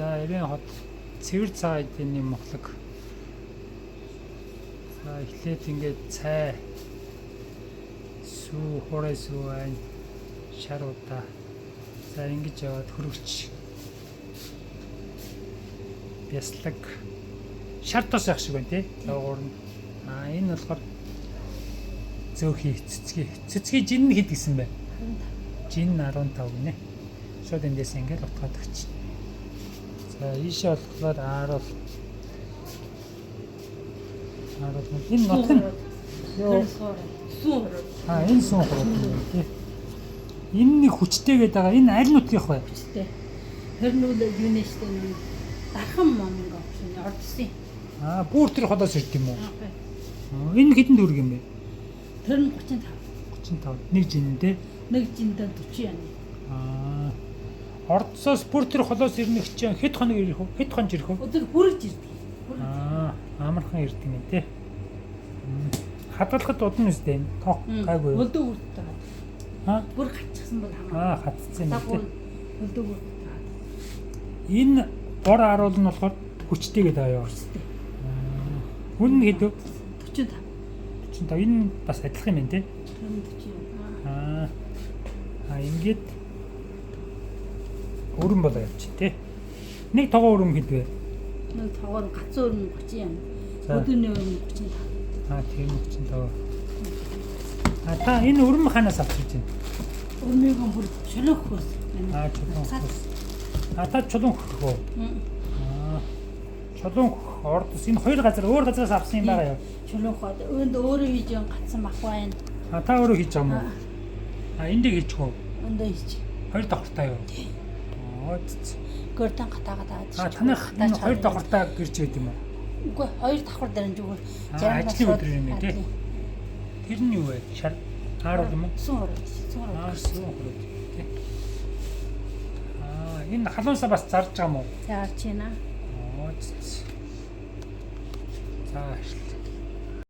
За Эрийн хот цэвэр цай эдний моглог. За эхлээд ингээд цай сүү хорой сүү айн шаруудаа. За ингэж яваад хөргөч. Бяслаг шар тос ах шиг байна тий. Доогуур нь. Энэ болохоор зөөхий цэцгий. Цэцгий жин хэд гэсэн бэ? Жин 15 гинэ. Шууд эндээс ингээд утгаад өгч. За ийшээ болохоор ааруул. Энэ нот нь ёо сүүн. Энэ сүүн хурууд тий. Энэ нэг хүчтэй гэдэг байгаа. Энэ аль нутгийнх вэ? Хүчтэй. Тэр нь юунэ штэ нэг дархан момго ордсын. Бүр тэр ходоос ирд юм уу? Энэ хэдэн төгрөг юм бэ? Тэр нь 35. 35. Нэг жин дээ. Нэг жиндээ 40 яна. Ордсоос бүр тэр холоос ирнэх чинь хэд хоног ирэх вэ? Хэд хоног ирэх вэ? Өдөр хүрэж ирдэг. Амархан ирдэг юм тий. Хадгалахад удна үстэй энэ. Тоох гайгүй. Өлдөө үрдтэй. Бүр гацчихсан бол хамаа. Хатцсан юм тий. Өлдөө үрдтэй. Энэ гор харуул нь болохоор хүчтэй гэдэг аяа. Хүчтэй. Хүн нь хэд вэ? 45. 45. Энэ бас адилхан юм байна тий. 40. Ингээд өрөн болоо явчих тий. Нэг тогоо өрөн хэд вэ? Нэг тогоор гацсан өрөн 30 яна. Өдөрний өрөн 35. Тийм 35. Та энэ өрөн ханаас авчиж байна? Өрмийг бүр чулуухгүйс. Чулуухгүйс. Та чулуун хөх үү? Чулуун ордос энэ хоёр газар өөр газараас авсан юм байгаа юу? Чулуухад өөнд өөрөө хийж гацсан бах байна. Та өөрөө хийж байгаа юм уу? Энд хийчих үү? Энд хийж. Хоёр давхартай юу? Гөртөн гатаагаад аваад. Танах энэ хоёр давхартай гэрч байд юм уу? Үгүй хоёр давхар дээр нь зүгээр. Ажлын өдөр юм тий. Тэр нь юу вэ? Шар хааруул юм уу? Сүүн хурууд. Сүүн хурууд тий. Энэ халуунсаа бас зарж байгаа юм уу? Зарж байна. За